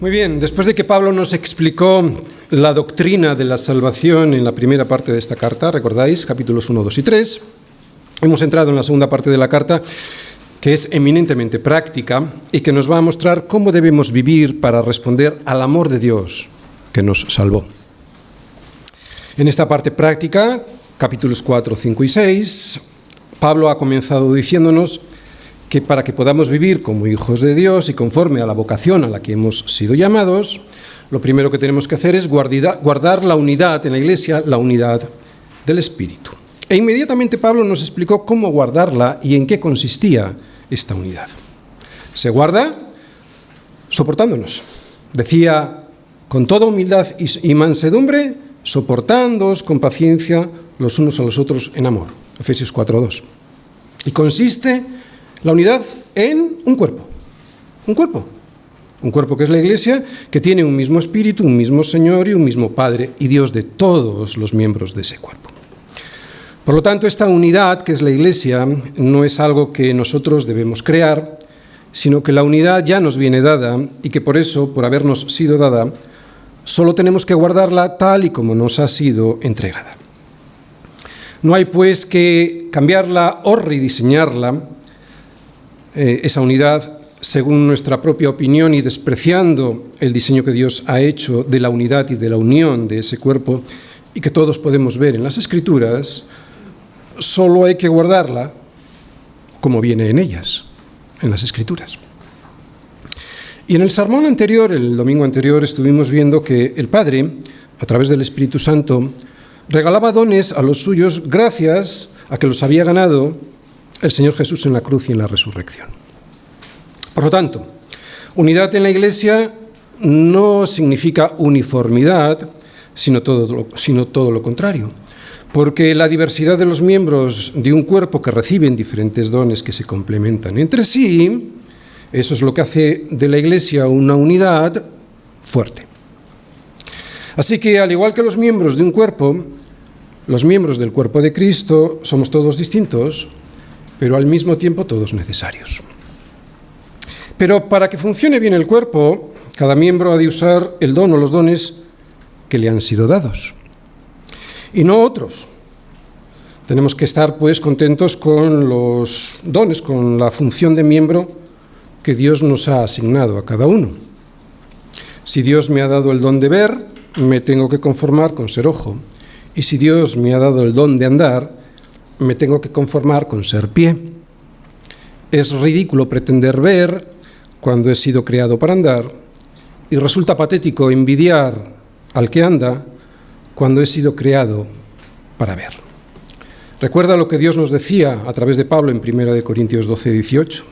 Muy bien, después de que Pablo nos explicó la doctrina de la salvación en la primera parte de esta carta, recordáis, capítulos 1, 2 y 3, hemos entrado en la segunda parte de la carta, que es eminentemente práctica y que nos va a mostrar cómo debemos vivir para responder al amor de Dios que nos salvó. En esta parte práctica, capítulos 4, 5 y 6, Pablo ha comenzado diciéndonos que para que podamos vivir como hijos de Dios y conforme a la vocación a la que hemos sido llamados, lo primero que tenemos que hacer es guardar la unidad en la Iglesia, la unidad del Espíritu. E inmediatamente Pablo nos explicó cómo guardarla y en qué consistía esta unidad. Se guarda soportándonos. Decía, con toda humildad y mansedumbre, soportándoos con paciencia los unos a los otros en amor. Efesios 4:2. Y consiste la unidad en un cuerpo. Un cuerpo. Un cuerpo que es la Iglesia, que tiene un mismo Espíritu, un mismo Señor y un mismo Padre y Dios de todos los miembros de ese cuerpo. Por lo tanto, esta unidad, que es la Iglesia, no es algo que nosotros debemos crear, sino que la unidad ya nos viene dada y que por eso, por habernos sido dada, solo tenemos que guardarla tal y como nos ha sido entregada. No hay pues que cambiarla o rediseñarla, esa unidad según nuestra propia opinión y despreciando el diseño que Dios ha hecho de la unidad y de la unión de ese cuerpo y que todos podemos ver en las Escrituras. Solo hay que guardarla como viene en ellas, en las Escrituras. Y en el sermón anterior, el domingo anterior, estuvimos viendo que el Padre, a través del Espíritu Santo, regalaba dones a los suyos gracias a que los había ganado el Señor Jesús en la cruz y en la resurrección. Por lo tanto, unidad en la Iglesia no significa uniformidad, sino todo lo contrario. Porque la diversidad de los miembros de un cuerpo que reciben diferentes dones que se complementan entre sí, eso es lo que hace de la Iglesia una unidad fuerte. Así que, al igual que los miembros de un cuerpo, los miembros del cuerpo de Cristo somos todos distintos, pero al mismo tiempo todos necesarios. Pero para que funcione bien el cuerpo, cada miembro ha de usar el don o los dones que le han sido dados, y no otros. Tenemos que estar, pues, contentos con los dones, con la función de miembro que Dios nos ha asignado a cada uno. Si Dios me ha dado el don de ver, me tengo que conformar con ser ojo. Y si Dios me ha dado el don de andar, me tengo que conformar con ser pie. Es ridículo pretender ver cuando he sido creado para andar, y resulta patético envidiar al que anda cuando he sido creado para ver. Recuerda lo que Dios nos decía a través de Pablo en 1 Corintios 12, 18,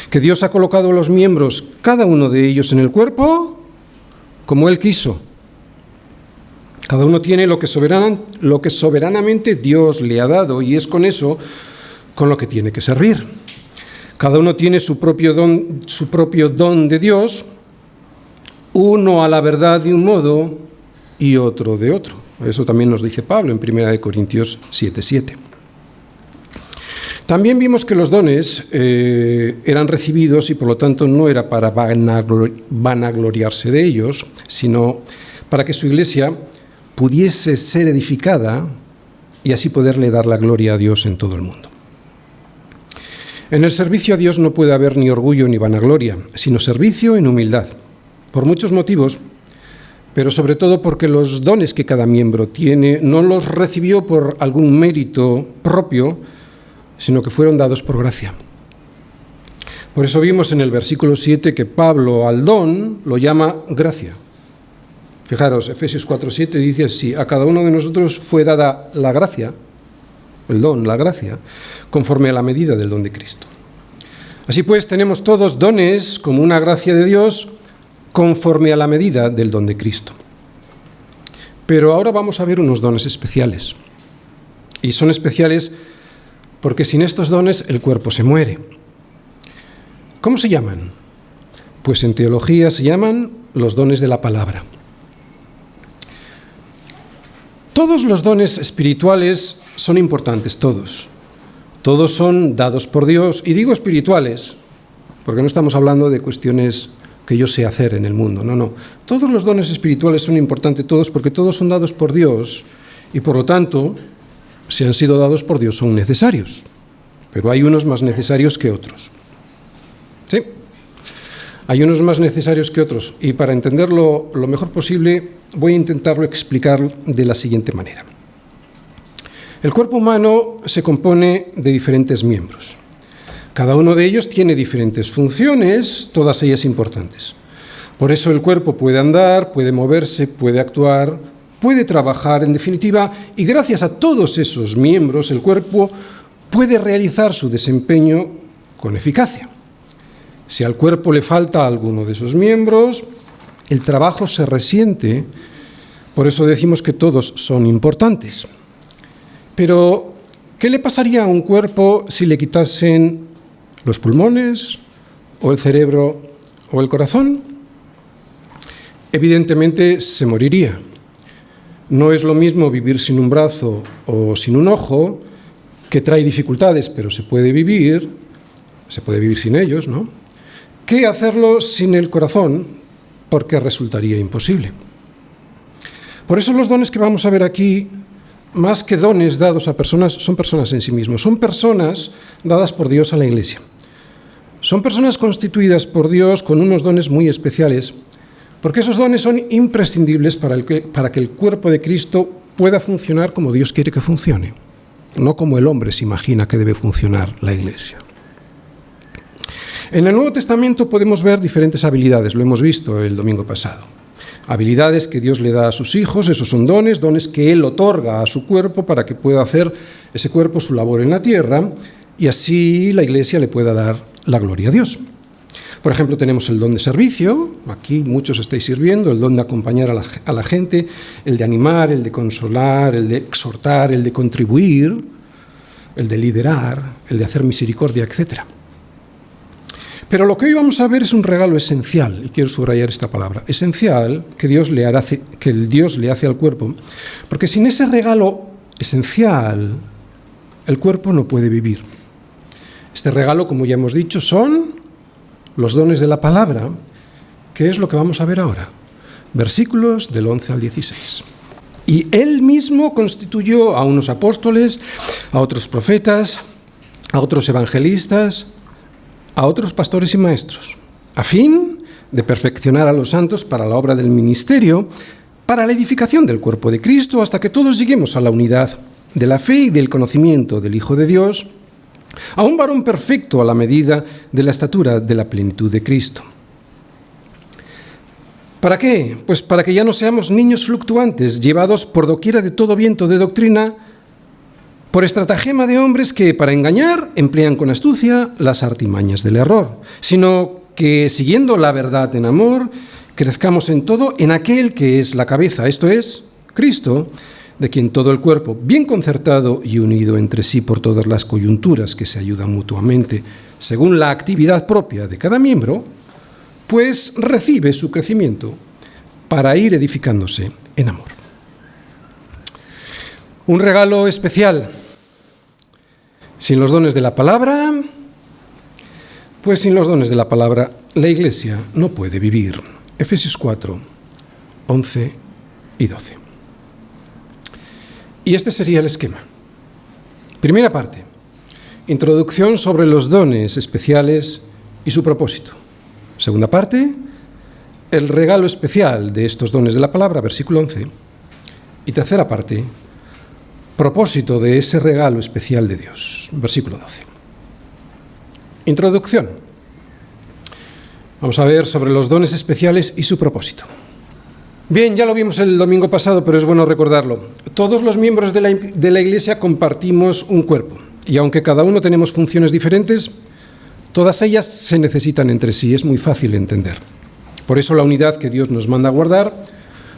que Dios ha colocado los miembros, cada uno de ellos en el cuerpo, como Él quiso. Cada uno tiene lo que soberanamente Dios le ha dado, y es con eso con lo que tiene que servir. Cada uno tiene su propio don de Dios, uno a la verdad de un modo y otro de otro. Eso también nos dice Pablo en 1 Corintios 7:7. También vimos que los dones eran recibidos y por lo tanto no era para vanagloriarse de ellos, sino para que su Iglesia pudiese ser edificada y así poderle dar la gloria a Dios en todo el mundo. En el servicio a Dios no puede haber ni orgullo ni vanagloria, sino servicio en humildad, por muchos motivos, pero sobre todo porque los dones que cada miembro tiene no los recibió por algún mérito propio, sino que fueron dados por gracia. Por eso vimos en el versículo 7 que Pablo al don lo llama gracia. Fijaros, Efesios 4:7 dice así: a cada uno de nosotros fue dada la gracia, el don, la gracia, conforme a la medida del don de Cristo. Así pues, tenemos todos dones como una gracia de Dios conforme a la medida del don de Cristo. Pero ahora vamos a ver unos dones especiales. Y son especiales porque sin estos dones el cuerpo se muere. ¿Cómo se llaman? Pues en teología se llaman los dones de la palabra. Todos los dones espirituales son importantes, todos. Todos son dados por Dios, y digo espirituales, porque no estamos hablando de cuestiones que yo sé hacer en el mundo. No, no. Todos los dones espirituales son importantes, todos, porque todos son dados por Dios y por lo tanto, si han sido dados por Dios, son necesarios. Pero hay unos más necesarios que otros. ¿Sí? Hay unos más necesarios que otros y para entenderlo lo mejor posible voy a intentarlo explicar de la siguiente manera. El cuerpo humano se compone de diferentes miembros. Cada uno de ellos tiene diferentes funciones, todas ellas importantes. Por eso el cuerpo puede andar, puede moverse, puede actuar, puede trabajar, en definitiva, y gracias a todos esos miembros el cuerpo puede realizar su desempeño con eficacia. Si al cuerpo le falta alguno de esos miembros, el trabajo se resiente, por eso decimos que todos son importantes. Pero, ¿qué le pasaría a un cuerpo si le quitasen los pulmones, o el cerebro, o el corazón? Evidentemente se moriría. No es lo mismo vivir sin un brazo o sin un ojo, que trae dificultades, pero se puede vivir sin ellos, ¿no?, que hacerlo sin el corazón, porque resultaría imposible. Por eso los dones que vamos a ver aquí, más que dones dados a personas, son personas en sí mismos, son personas dadas por Dios a la Iglesia. Son personas constituidas por Dios con unos dones muy especiales, porque esos dones son imprescindibles para que el cuerpo de Cristo pueda funcionar como Dios quiere que funcione, no como el hombre se imagina que debe funcionar la Iglesia. En el Nuevo Testamento podemos ver diferentes habilidades, lo hemos visto el domingo pasado. Habilidades que Dios le da a sus hijos, esos son dones que Él otorga a su cuerpo para que pueda hacer ese cuerpo su labor en la tierra y así la Iglesia le pueda dar la gloria a Dios. Por ejemplo, tenemos el don de servicio, aquí muchos estáis sirviendo, el don de acompañar a la gente, el de animar, el de consolar, el de exhortar, el de contribuir, el de liderar, el de hacer misericordia, etc. Pero lo que hoy vamos a ver es un regalo esencial, y quiero subrayar esta palabra, esencial, que el Dios le hace al cuerpo, porque sin ese regalo esencial, el cuerpo no puede vivir. Este regalo, como ya hemos dicho, son los dones de la palabra, que es lo que vamos a ver ahora. Versículos del 11 al 16. Y Él mismo constituyó a unos apóstoles, a otros profetas, a otros evangelistas, a otros pastores y maestros, a fin de perfeccionar a los santos para la obra del ministerio, para la edificación del cuerpo de Cristo, hasta que todos lleguemos a la unidad de la fe y del conocimiento del Hijo de Dios, a un varón perfecto a la medida de la estatura de la plenitud de Cristo. ¿Para qué? Pues para que ya no seamos niños fluctuantes, llevados por doquiera de todo viento de doctrina, por estratagema de hombres que, para engañar, emplean con astucia las artimañas del error, sino que, siguiendo la verdad en amor, crezcamos en todo en aquel que es la cabeza, esto es, Cristo, de quien todo el cuerpo, bien concertado y unido entre sí por todas las coyunturas que se ayudan mutuamente, según la actividad propia de cada miembro, pues recibe su crecimiento para ir edificándose en amor. Un regalo especial. Sin los dones de la palabra, pues sin los dones de la palabra, la Iglesia no puede vivir. Efesios 4, 11 y 12. Y este sería el esquema. Primera parte, introducción sobre los dones especiales y su propósito. Segunda parte, el regalo especial de estos dones de la palabra, versículo 11. Y tercera parte, propósito de ese regalo especial de Dios, versículo 12. Introducción. Vamos a ver sobre los dones especiales y su propósito. Bien, ya lo vimos el domingo pasado, pero es bueno recordarlo. Todos los miembros de la Iglesia compartimos un cuerpo, y aunque cada uno tenemos funciones diferentes, todas ellas se necesitan entre sí, es muy fácil entender. Por eso la unidad que Dios nos manda a guardar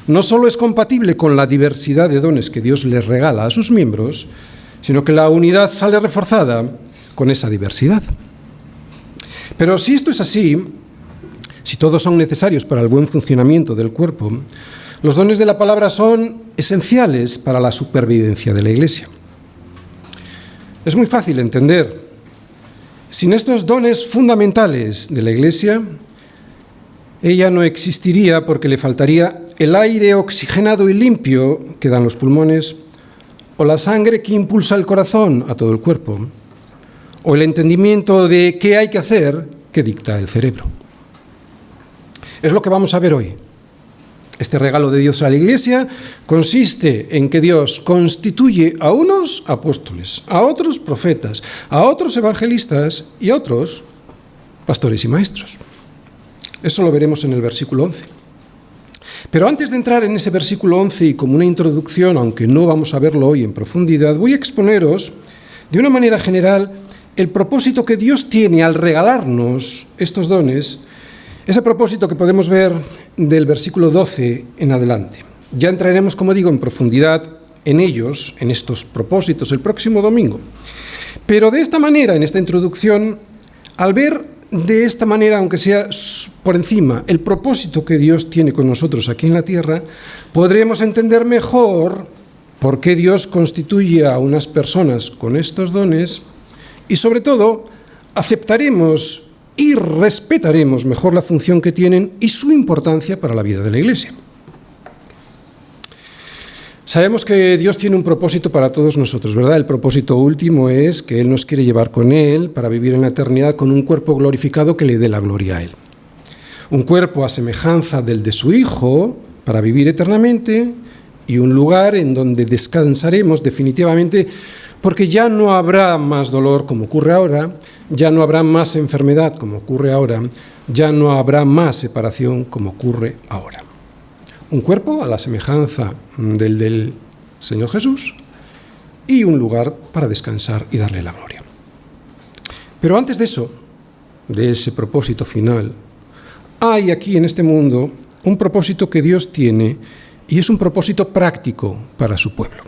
no solo es compatible con la diversidad de dones que Dios les regala a sus miembros, sino que la unidad sale reforzada con esa diversidad. Pero si esto es así, si todos son necesarios para el buen funcionamiento del cuerpo, los dones de la palabra son esenciales para la supervivencia de la Iglesia. Es muy fácil entender. Sin estos dones fundamentales de la Iglesia, ella no existiría porque le faltaría el aire oxigenado y limpio que dan los pulmones, o la sangre que impulsa el corazón a todo el cuerpo, o el entendimiento de qué hay que hacer que dicta el cerebro. Es lo que vamos a ver hoy. Este regalo de Dios a la Iglesia consiste en que Dios constituye a unos apóstoles, a otros profetas, a otros evangelistas y a otros pastores y maestros. Eso lo veremos en el versículo 11. Pero antes de entrar en ese versículo 11 y como una introducción, aunque no vamos a verlo hoy en profundidad, voy a exponeros de una manera general el propósito que Dios tiene al regalarnos estos dones, ese propósito que podemos ver del versículo 12 en adelante. Ya entraremos, como digo, en profundidad en ellos, en estos propósitos, el próximo domingo. Pero de esta manera, en esta introducción, al ver de esta manera, aunque sea por encima, el propósito que Dios tiene con nosotros aquí en la tierra, podremos entender mejor por qué Dios constituye a unas personas con estos dones y, sobre todo, aceptaremos y respetaremos mejor la función que tienen y su importancia para la vida de la Iglesia. Sabemos que Dios tiene un propósito para todos nosotros, ¿verdad? El propósito último es que Él nos quiere llevar con Él para vivir en la eternidad con un cuerpo glorificado que le dé la gloria a Él. Un cuerpo a semejanza del de su Hijo para vivir eternamente y un lugar en donde descansaremos definitivamente porque ya no habrá más dolor como ocurre ahora, ya no habrá más enfermedad como ocurre ahora, ya no habrá más separación como ocurre ahora. Un cuerpo a la semejanza del Señor Jesús y un lugar para descansar y darle la gloria. Pero antes de eso, de ese propósito final, hay aquí en este mundo un propósito que Dios tiene y es un propósito práctico para su pueblo.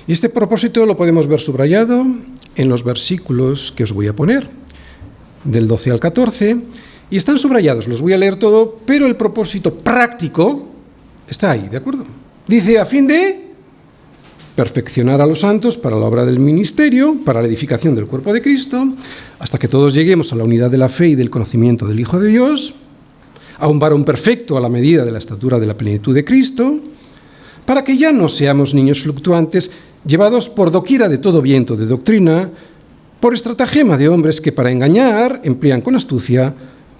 Y este propósito lo podemos ver subrayado en los versículos que os voy a poner, del 12 al 14, y están subrayados, los voy a leer todo, pero el propósito práctico está ahí, ¿de acuerdo? Dice, a fin de perfeccionar a los santos para la obra del ministerio, para la edificación del cuerpo de Cristo, hasta que todos lleguemos a la unidad de la fe y del conocimiento del Hijo de Dios, a un varón perfecto a la medida de la estatura de la plenitud de Cristo, para que ya no seamos niños fluctuantes, llevados por doquiera de todo viento de doctrina, por estratagema de hombres que para engañar emplean con astucia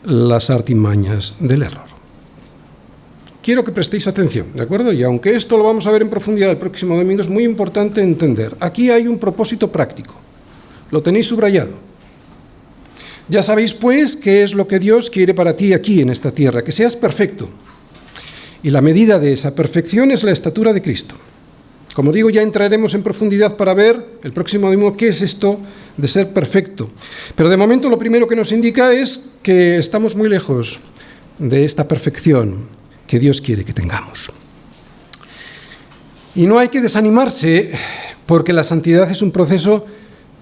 las artimañas del error. Quiero que prestéis atención, ¿de acuerdo? Y aunque esto lo vamos a ver en profundidad el próximo domingo, es muy importante entender. Aquí hay un propósito práctico. Lo tenéis subrayado. Ya sabéis, pues, qué es lo que Dios quiere para ti aquí en esta tierra, que seas perfecto. Y la medida de esa perfección es la estatura de Cristo. Como digo, ya entraremos en profundidad para ver el próximo domingo qué es esto de ser perfecto. Pero de momento lo primero que nos indica es que estamos muy lejos de esta perfección que Dios quiere que tengamos. Y no hay que desanimarse porque la santidad es un proceso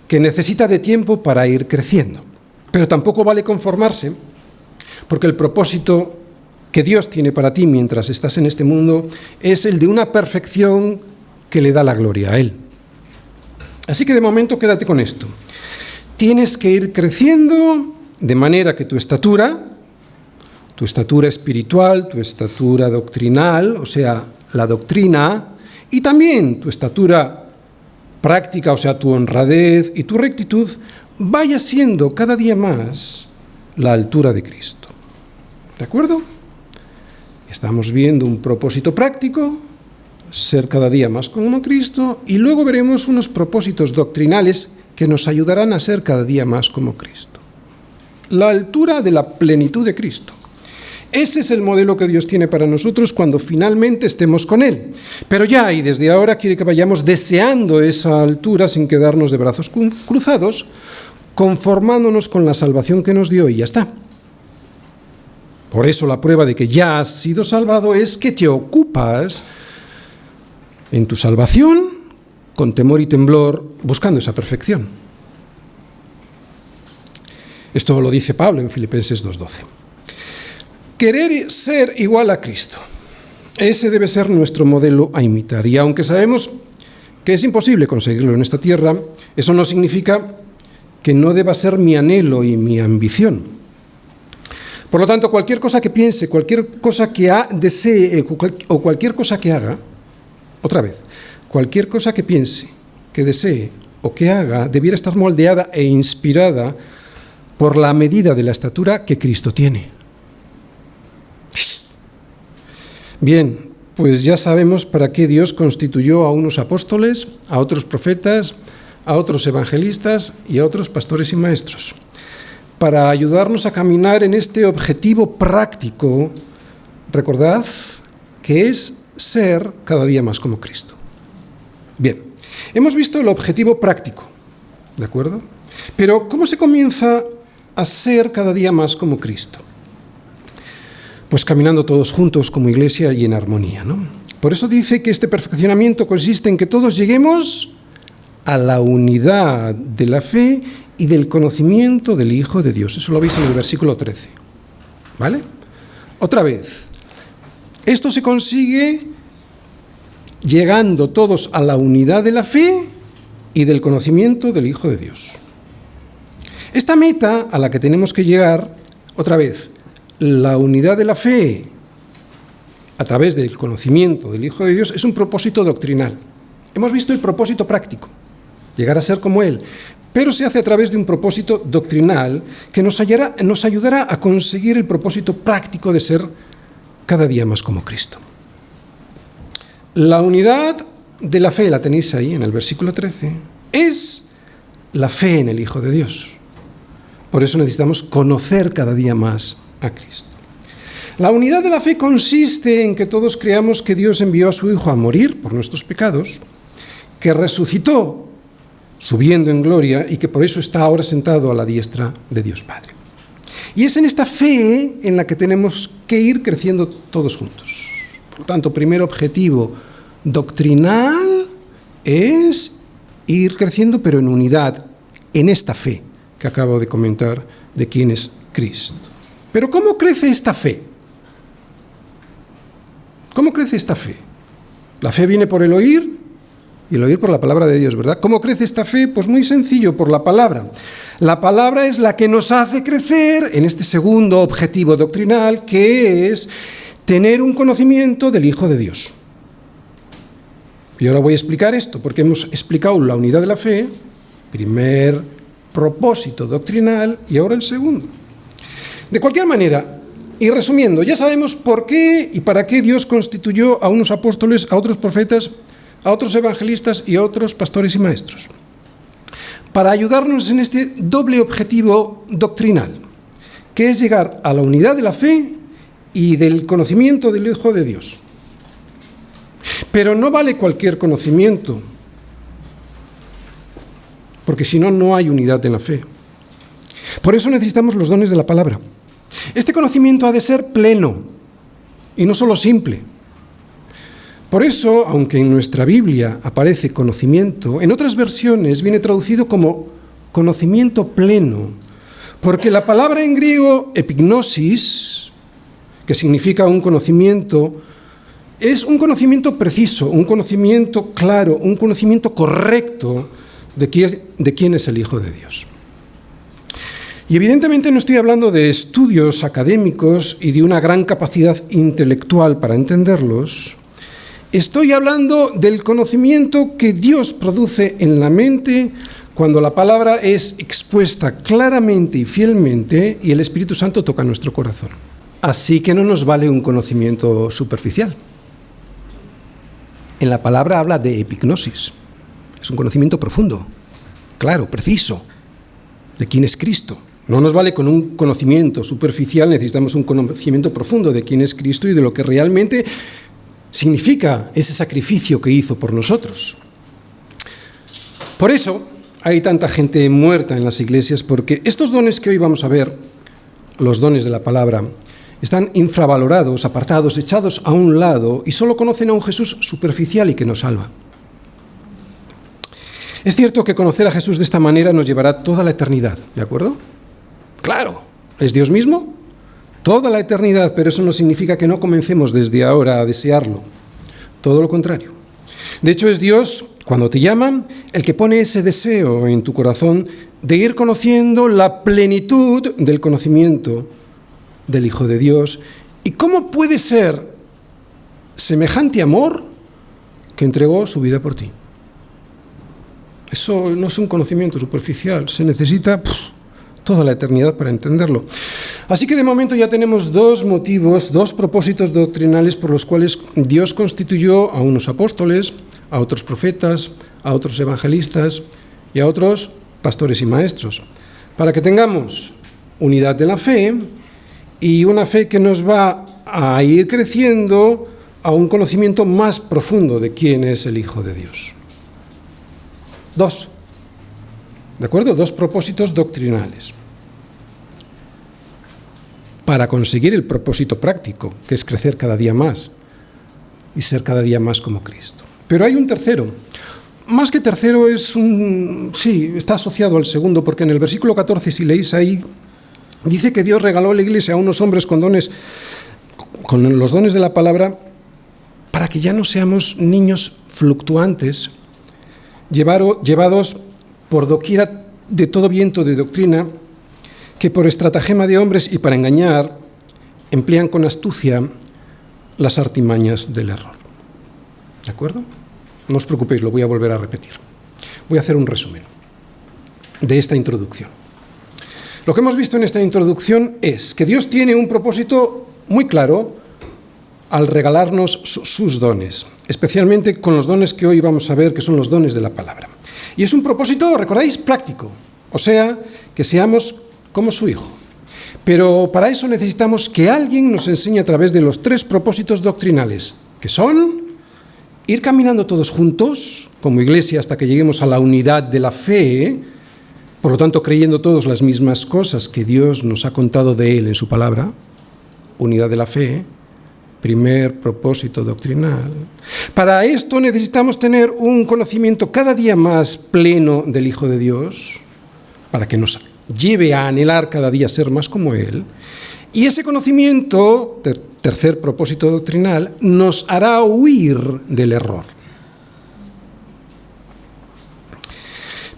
que necesita de tiempo para ir creciendo. Pero tampoco vale conformarse porque el propósito que Dios tiene para ti mientras estás en este mundo es el de una perfección que le da la gloria a Él. Así que de momento quédate con esto. Tienes que ir creciendo de manera que tu estatura espiritual, tu estatura doctrinal, o sea, la doctrina, y también tu estatura práctica, o sea, tu honradez y tu rectitud, vaya siendo cada día más la altura de Cristo. ¿De acuerdo? Estamos viendo un propósito práctico, ser cada día más como Cristo, y luego veremos unos propósitos doctrinales que nos ayudarán a ser cada día más como Cristo. La altura de la plenitud de Cristo. Ese es el modelo que Dios tiene para nosotros cuando finalmente estemos con Él. Pero ya y desde ahora quiere que vayamos deseando esa altura sin quedarnos de brazos cruzados, conformándonos con la salvación que nos dio y ya está. Por eso la prueba de que ya has sido salvado es que te ocupas en tu salvación con temor y temblor, buscando esa perfección. Esto lo dice Pablo en Filipenses 2:12. Querer ser igual a Cristo. Ese debe ser nuestro modelo a imitar. Y aunque sabemos que es imposible conseguirlo en esta tierra, eso no significa que no deba ser mi anhelo y mi ambición. Por lo tanto, cualquier cosa que piense, cualquier cosa que desee o cualquier cosa que haga, otra vez, cualquier cosa que piense, que desee o que haga, debiera estar moldeada e inspirada por la medida de la estatura que Cristo tiene. Bien, pues ya sabemos para qué Dios constituyó a unos apóstoles, a otros profetas, a otros evangelistas y a otros pastores y maestros, para ayudarnos a caminar en este objetivo práctico, recordad, que es ser cada día más como Cristo. Bien, hemos visto el objetivo práctico, ¿de acuerdo? Pero, ¿cómo se comienza a ser cada día más como Cristo? Pues caminando todos juntos como iglesia y en armonía, ¿no? Por eso dice que este perfeccionamiento consiste en que todos lleguemos a la unidad de la fe y del conocimiento del Hijo de Dios. Eso lo veis en el versículo 13, ¿vale? Otra vez, esto se consigue llegando todos a la unidad de la fe y del conocimiento del Hijo de Dios. Esta meta a la que tenemos que llegar, otra vez, la unidad de la fe a través del conocimiento del Hijo de Dios, es un propósito doctrinal. Hemos visto el propósito práctico, llegar a ser como Él, pero se hace a través de un propósito doctrinal que nos ayudará a conseguir el propósito práctico de ser cada día más como Cristo. La unidad de la fe, la tenéis ahí en el versículo 13, es la fe en el Hijo de Dios. Por eso necesitamos conocer cada día más a Cristo. La unidad de la fe consiste en que todos creamos que Dios envió a su Hijo a morir por nuestros pecados, que resucitó subiendo en gloria y que por eso está ahora sentado a la diestra de Dios Padre. Y es en esta fe en la que tenemos que ir creciendo todos juntos. Por lo tanto, primer objetivo doctrinal es ir creciendo, pero en unidad, en esta fe que acabo de comentar de quién es Cristo. Pero ¿cómo crece esta fe? ¿Cómo crece esta fe? La fe viene por el oír y el oír por la palabra de Dios, ¿verdad? ¿Cómo crece esta fe? Pues muy sencillo, por la palabra. La palabra es la que nos hace crecer en este segundo objetivo doctrinal, que es tener un conocimiento del Hijo de Dios. Y ahora voy a explicar esto, porque hemos explicado la unidad de la fe, primer propósito doctrinal, y ahora el segundo. De cualquier manera, y resumiendo, ya sabemos por qué y para qué Dios constituyó a unos apóstoles, a otros profetas, a otros evangelistas y a otros pastores y maestros. Para ayudarnos en este doble objetivo doctrinal, que es llegar a la unidad de la fe y del conocimiento del Hijo de Dios. Pero no vale cualquier conocimiento, porque si no, no hay unidad en la fe. Por eso necesitamos los dones de la palabra. Este conocimiento ha de ser pleno y no solo simple. Por eso, aunque en nuestra Biblia aparece conocimiento, en otras versiones viene traducido como conocimiento pleno, porque la palabra en griego epignosis, que significa un conocimiento, es un conocimiento preciso, un conocimiento claro, un conocimiento correcto de quién es el Hijo de Dios. Y evidentemente no estoy hablando de estudios académicos y de una gran capacidad intelectual para entenderlos. Estoy hablando del conocimiento que Dios produce en la mente cuando la palabra es expuesta claramente y fielmente y el Espíritu Santo toca nuestro corazón. Así que no nos vale un conocimiento superficial. En la palabra habla de epignosis. Es un conocimiento profundo, claro, preciso, de quién es Cristo. No nos vale con un conocimiento superficial, necesitamos un conocimiento profundo de quién es Cristo y de lo que realmente significa ese sacrificio que hizo por nosotros. Por eso hay tanta gente muerta en las iglesias, porque estos dones que hoy vamos a ver, los dones de la palabra, están infravalorados, apartados, echados a un lado y solo conocen a un Jesús superficial y que nos salva. Es cierto que conocer a Jesús de esta manera nos llevará toda la eternidad, ¿de acuerdo? Claro, ¿es Dios mismo? Toda la eternidad, pero eso no significa que no comencemos desde ahora a desearlo. Todo lo contrario. De hecho, es Dios, cuando te llama, el que pone ese deseo en tu corazón de ir conociendo la plenitud del conocimiento del Hijo de Dios. ¿Y cómo puede ser semejante amor que entregó su vida por ti? Eso no es un conocimiento superficial, se necesita toda la eternidad para entenderlo. Así que de momento ya tenemos dos motivos, dos propósitos doctrinales por los cuales Dios constituyó a unos apóstoles, a otros profetas, a otros evangelistas y a otros pastores y maestros, para que tengamos unidad de la fe y una fe que nos va a ir creciendo a un conocimiento más profundo de quién es el Hijo de Dios. Dos. ¿De acuerdo? Dos propósitos doctrinales. Para conseguir el propósito práctico, que es crecer cada día más y ser cada día más como Cristo. Pero hay un tercero. Más que tercero está asociado al segundo, porque en el versículo 14, si leéis ahí, dice que Dios regaló a la Iglesia a unos hombres con los dones de la palabra, para que ya no seamos niños fluctuantes, llevados por doquiera de todo viento de doctrina, que por estratagema de hombres y para engañar, emplean con astucia las artimañas del error. ¿De acuerdo? No os preocupéis, lo voy a volver a repetir. Voy a hacer un resumen de esta introducción. Lo que hemos visto en esta introducción es que Dios tiene un propósito muy claro al regalarnos sus dones, especialmente con los dones que hoy vamos a ver, que son los dones de la palabra. Y es un propósito, recordáis, práctico, o sea, que seamos como su Hijo. Pero para eso necesitamos que alguien nos enseñe a través de los tres propósitos doctrinales, que son ir caminando todos juntos, como iglesia, hasta que lleguemos a la unidad de la fe, por lo tanto creyendo todos las mismas cosas que Dios nos ha contado de Él en su palabra, unidad de la fe, primer propósito doctrinal. Para esto necesitamos tener un conocimiento cada día más pleno del Hijo de Dios, para que nos lleve a anhelar cada día ser más como Él. Y ese conocimiento, tercer propósito doctrinal, nos hará huir del error.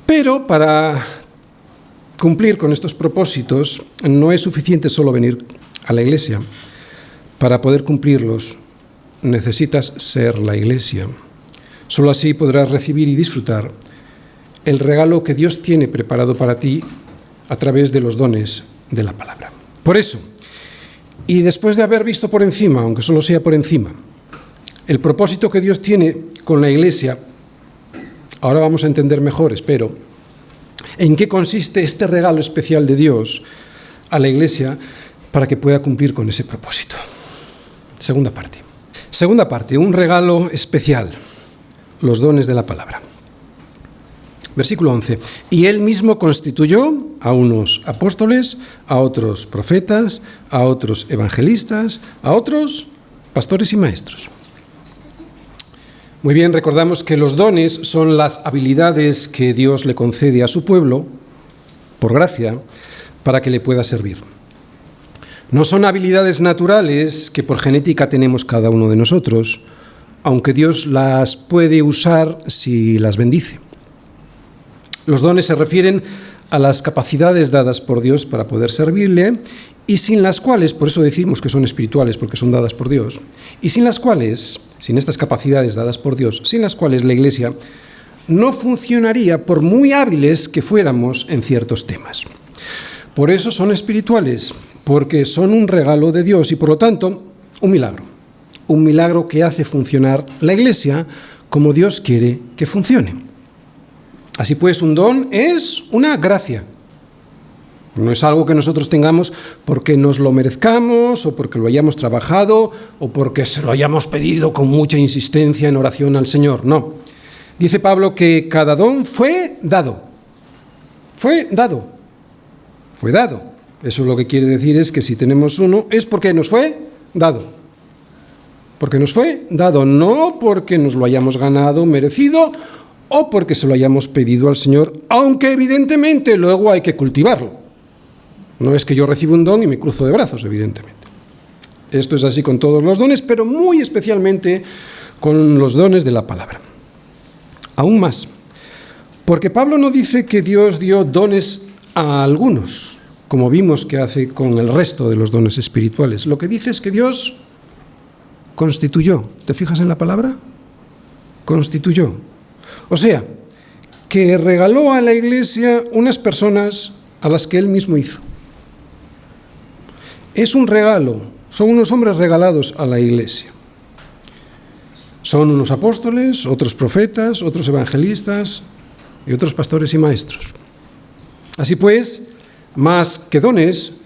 Pero para cumplir con estos propósitos no es suficiente solo venir a la iglesia. Para poder cumplirlos necesitas ser la iglesia. Solo así podrás recibir y disfrutar el regalo que Dios tiene preparado para ti a través de los dones de la palabra. Por eso, y después de haber visto por encima, aunque solo sea por encima, el propósito que Dios tiene con la iglesia, ahora vamos a entender mejor, espero, en qué consiste este regalo especial de Dios a la iglesia para que pueda cumplir con ese propósito. Segunda parte, un regalo especial, los dones de la palabra. Versículo 11. Y Él mismo constituyó a unos apóstoles, a otros profetas, a otros evangelistas, a otros pastores y maestros. Muy bien, recordamos que los dones son las habilidades que Dios le concede a su pueblo, por gracia, para que le pueda servir. No son habilidades naturales que por genética tenemos cada uno de nosotros, aunque Dios las puede usar si las bendice. Los dones se refieren a las capacidades dadas por Dios para poder servirle y sin las cuales, por eso decimos que son espirituales, porque son dadas por Dios, y sin las cuales, sin estas capacidades dadas por Dios, sin las cuales la Iglesia no funcionaría por muy hábiles que fuéramos en ciertos temas. Por eso son espirituales, porque son un regalo de Dios y por lo tanto un milagro que hace funcionar la Iglesia como Dios quiere que funcione. Así pues, un don es una gracia. No es algo que nosotros tengamos porque nos lo merezcamos o porque lo hayamos trabajado o porque se lo hayamos pedido con mucha insistencia en oración al Señor. No. Dice Pablo que cada don fue dado. Fue dado. Fue dado. Eso lo que quiere decir es que si tenemos uno es porque nos fue dado. Porque nos fue dado, no porque nos lo hayamos ganado, merecido, o porque se lo hayamos pedido al Señor, aunque evidentemente luego hay que cultivarlo. No es que yo recibo un don y me cruzo de brazos, evidentemente. Esto es así con todos los dones, pero muy especialmente con los dones de la palabra. Aún más, porque Pablo no dice que Dios dio dones a algunos, como vimos que hace con el resto de los dones espirituales. Lo que dice es que Dios constituyó. ¿Te fijas en la palabra? Constituyó. O sea, que regaló a la Iglesia unas personas a las que Él mismo hizo. Es un regalo, son unos hombres regalados a la Iglesia. Son unos apóstoles, otros profetas, otros evangelistas y otros pastores y maestros. Así pues, más que dones,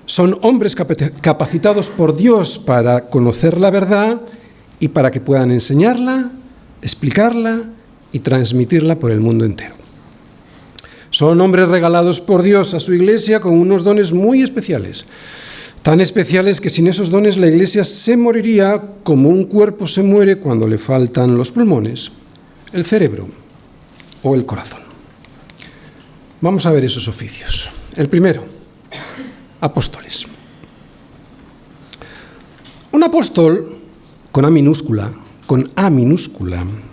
son hombres capacitados por Dios para conocer la verdad y para que puedan enseñarla, explicarla y transmitirla por el mundo entero. Son hombres regalados por Dios a su Iglesia con unos dones muy especiales, tan especiales que sin esos dones la Iglesia se moriría como un cuerpo se muere cuando le faltan los pulmones, el cerebro o el corazón. Vamos a ver esos oficios. El primero, apóstoles. Un apóstol, con A minúscula,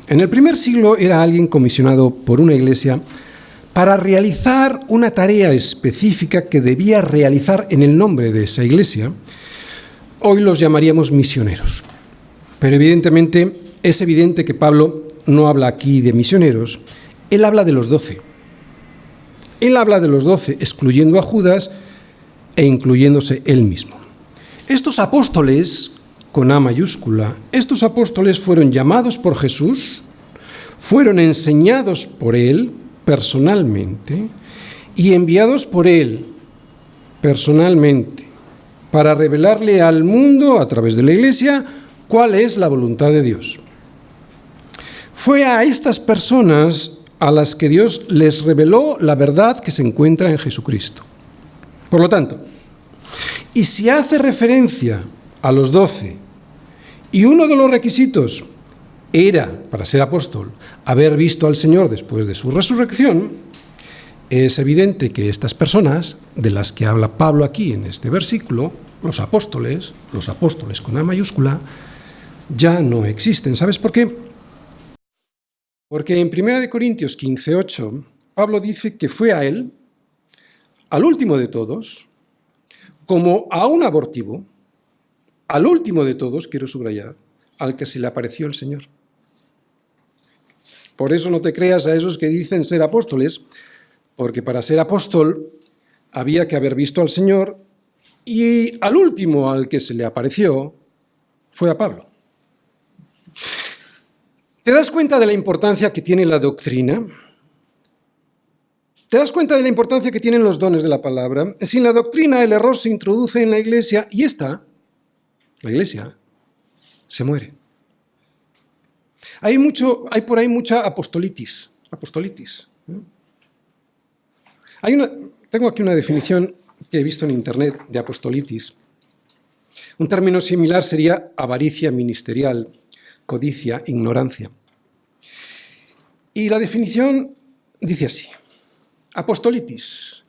en el primer siglo era alguien comisionado por una iglesia para realizar una tarea específica que debía realizar en el nombre de esa iglesia. Hoy los llamaríamos misioneros. Pero evidentemente es evidente que Pablo no habla aquí de misioneros, él habla de los 12. Él habla de los 12, excluyendo a Judas e incluyéndose él mismo. Estos apóstoles, con A mayúscula, estos apóstoles fueron llamados por Jesús, fueron enseñados por él personalmente y enviados por él personalmente para revelarle al mundo, a través de la Iglesia, cuál es la voluntad de Dios. Fue a estas personas a las que Dios les reveló la verdad que se encuentra en Jesucristo. Por lo tanto, y si hace referencia a los 12, y uno de los requisitos era, para ser apóstol, haber visto al Señor después de su resurrección, es evidente que estas personas, de las que habla Pablo aquí en este versículo, los apóstoles con A mayúscula, ya no existen. ¿Sabes por qué? Porque en 1 Corintios 15:8, Pablo dice que fue a él, al último de todos, como a un abortivo, al último de todos, quiero subrayar, al que se le apareció el Señor. Por eso no te creas a esos que dicen ser apóstoles, porque para ser apóstol había que haber visto al Señor, y al último al que se le apareció fue a Pablo. ¿Te das cuenta de la importancia que tiene la doctrina? ¿Te das cuenta de la importancia que tienen los dones de la palabra? Sin la doctrina el error se introduce en la Iglesia y la Iglesia, se muere. Hay por ahí mucha apostolitis. Tengo aquí una definición que he visto en internet de apostolitis. Un término similar sería avaricia ministerial, codicia, ignorancia. Y la definición dice así: apostolitis,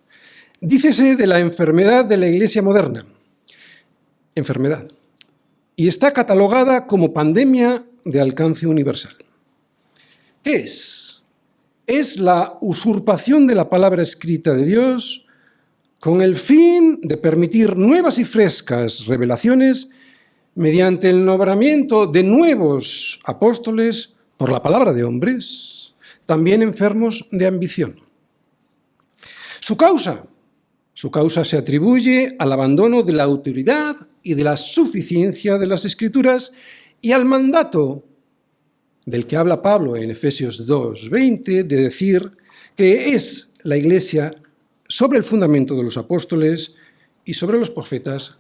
dícese de la enfermedad de la Iglesia moderna, enfermedad, y está catalogada como pandemia de alcance universal. ¿Qué es? Es la usurpación de la palabra escrita de Dios con el fin de permitir nuevas y frescas revelaciones mediante el nombramiento de nuevos apóstoles por la palabra de hombres, también enfermos de ambición. Su causa se atribuye al abandono de la autoridad y de la suficiencia de las Escrituras y al mandato del que habla Pablo en Efesios 2:20 de decir que es la Iglesia sobre el fundamento de los apóstoles y sobre los profetas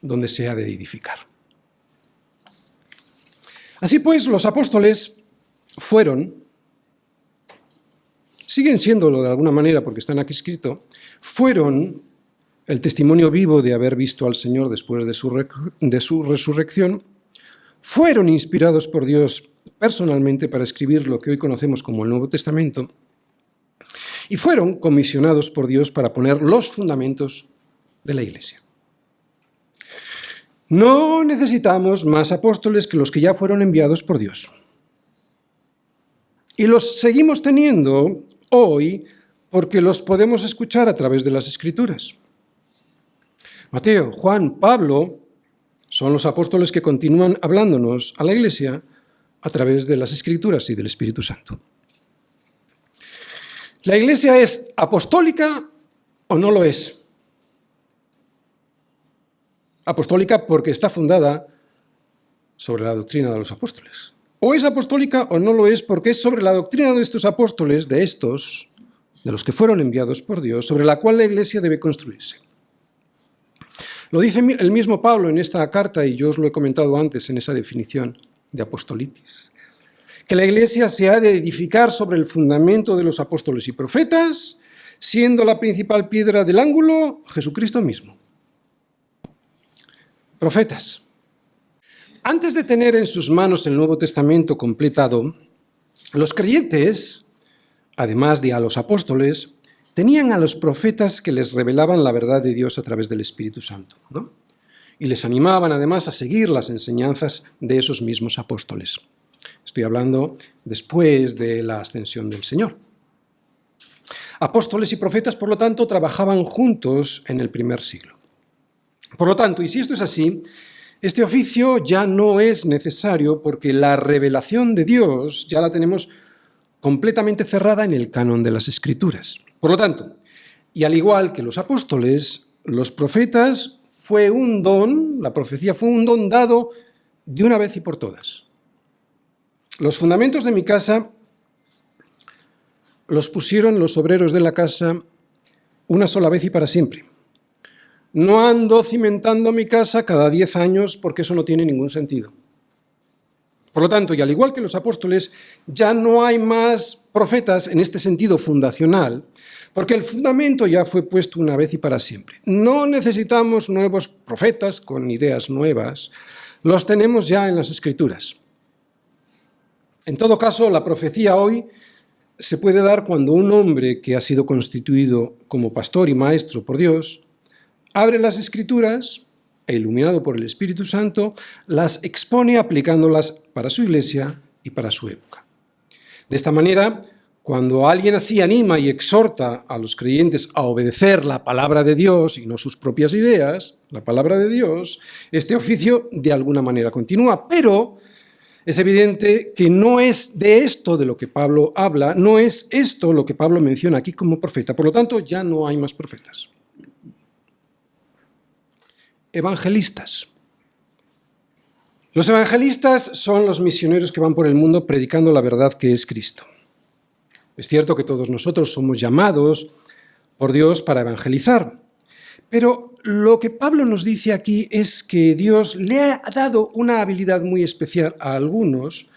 donde se ha de edificar. Así pues, los apóstoles siguen siéndolo de alguna manera porque están aquí escrito, fueron el testimonio vivo de haber visto al Señor después de su resurrección, fueron inspirados por Dios personalmente para escribir lo que hoy conocemos como el Nuevo Testamento y fueron comisionados por Dios para poner los fundamentos de la Iglesia. No necesitamos más apóstoles que los que ya fueron enviados por Dios. Y los seguimos teniendo hoy porque los podemos escuchar a través de las Escrituras. Mateo, Juan, Pablo son los apóstoles que continúan hablándonos a la Iglesia a través de las Escrituras y del Espíritu Santo. ¿La Iglesia es apostólica o no lo es? Apostólica porque está fundada sobre la doctrina de los apóstoles. O es apostólica o no lo es porque es sobre la doctrina de estos apóstoles, de los que fueron enviados por Dios, sobre la cual la Iglesia debe construirse. Lo dice el mismo Pablo en esta carta, y yo os lo he comentado antes en esa definición de apostolitis, que la Iglesia se ha de edificar sobre el fundamento de los apóstoles y profetas, siendo la principal piedra del ángulo Jesucristo mismo. Profetas. Antes de tener en sus manos el Nuevo Testamento completado, los creyentes, además de a los apóstoles, tenían a los profetas que les revelaban la verdad de Dios a través del Espíritu Santo, ¿no? Y les animaban además a seguir las enseñanzas de esos mismos apóstoles. Estoy hablando después de la ascensión del Señor. Apóstoles y profetas, por lo tanto, trabajaban juntos en el primer siglo. Por lo tanto, y si esto es así, este oficio ya no es necesario porque la revelación de Dios ya la tenemos completamente cerrada en el canon de las Escrituras. Por lo tanto, y al igual que los apóstoles, los profetas fue un don, la profecía fue un don dado de una vez y por todas. Los fundamentos de mi casa los pusieron los obreros de la casa una sola vez y para siempre. No ando cimentando mi casa cada 10 años porque eso no tiene ningún sentido. Por lo tanto, y al igual que los apóstoles, ya no hay más profetas en este sentido fundacional, porque el fundamento ya fue puesto una vez y para siempre. No necesitamos nuevos profetas con ideas nuevas, los tenemos ya en las Escrituras. En todo caso, la profecía hoy se puede dar cuando un hombre que ha sido constituido como pastor y maestro por Dios abre las Escrituras e, iluminado por el Espíritu Santo, las expone aplicándolas para su iglesia y para su época. De esta manera, cuando alguien así anima y exhorta a los creyentes a obedecer la palabra de Dios y no sus propias ideas, la palabra de Dios, este oficio de alguna manera continúa, pero es evidente que no es de esto de lo que Pablo habla, no es esto lo que Pablo menciona aquí como profeta, por lo tanto ya no hay más profetas. Evangelistas. Los evangelistas son los misioneros que van por el mundo predicando la verdad que es Cristo. Es cierto que todos nosotros somos llamados por Dios para evangelizar, pero lo que Pablo nos dice aquí es que Dios le ha dado una habilidad muy especial a algunos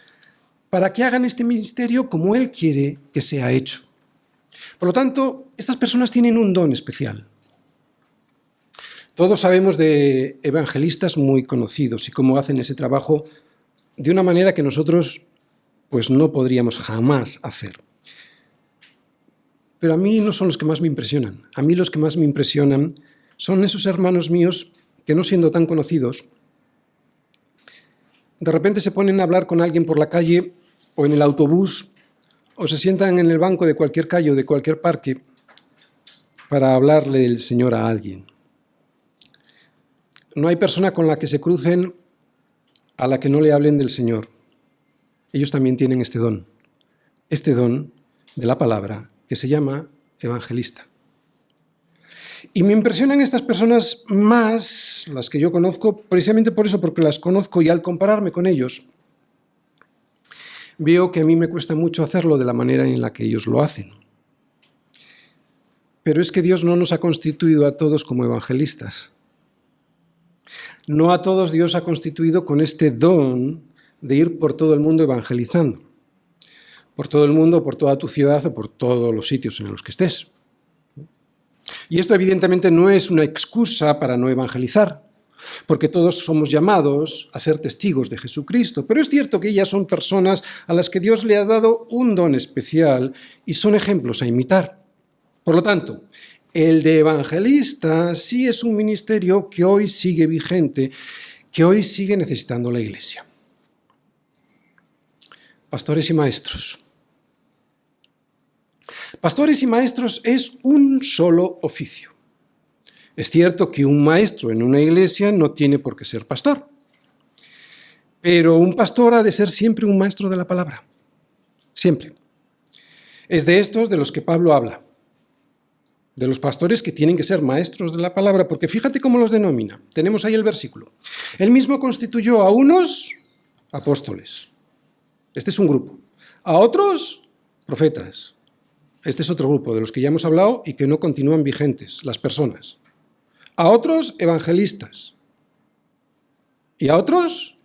para que hagan este ministerio como Él quiere que sea hecho. Por lo tanto, estas personas tienen un don especial. Todos sabemos de evangelistas muy conocidos y cómo hacen ese trabajo de una manera que nosotros pues no podríamos jamás hacer. Pero a mí no son los que más me impresionan. A mí los que más me impresionan son esos hermanos míos que, no siendo tan conocidos, de repente se ponen a hablar con alguien por la calle o en el autobús o se sientan en el banco de cualquier calle o de cualquier parque para hablarle del Señor a alguien. No hay persona con la que se crucen a la que no le hablen del Señor. Ellos también tienen este don de la palabra, que se llama evangelista. Y me impresionan estas personas más, las que yo conozco, precisamente por eso, porque las conozco y al compararme con ellos, veo que a mí me cuesta mucho hacerlo de la manera en la que ellos lo hacen. Pero es que Dios no nos ha constituido a todos como evangelistas. No a todos Dios ha constituido con este don de ir por todo el mundo evangelizando. Por todo el mundo, por toda tu ciudad o por todos los sitios en los que estés. Y esto evidentemente no es una excusa para no evangelizar, porque todos somos llamados a ser testigos de Jesucristo. Pero es cierto que ellas son personas a las que Dios le ha dado un don especial y son ejemplos a imitar. Por lo tanto, el de evangelista sí es un ministerio que hoy sigue vigente, que hoy sigue necesitando la Iglesia. Pastores y maestros. Pastores y maestros es un solo oficio. Es cierto que un maestro en una iglesia no tiene por qué ser pastor, pero un pastor ha de ser siempre un maestro de la palabra, siempre. Es de estos de los que Pablo habla, de los pastores que tienen que ser maestros de la palabra, porque fíjate cómo los denomina. Tenemos ahí el versículo. Él mismo constituyó a unos apóstoles. Este es un grupo. A otros, profetas. Este es otro grupo de los que ya hemos hablado y que no continúan vigentes, las personas. A otros, evangelistas. Y a otros,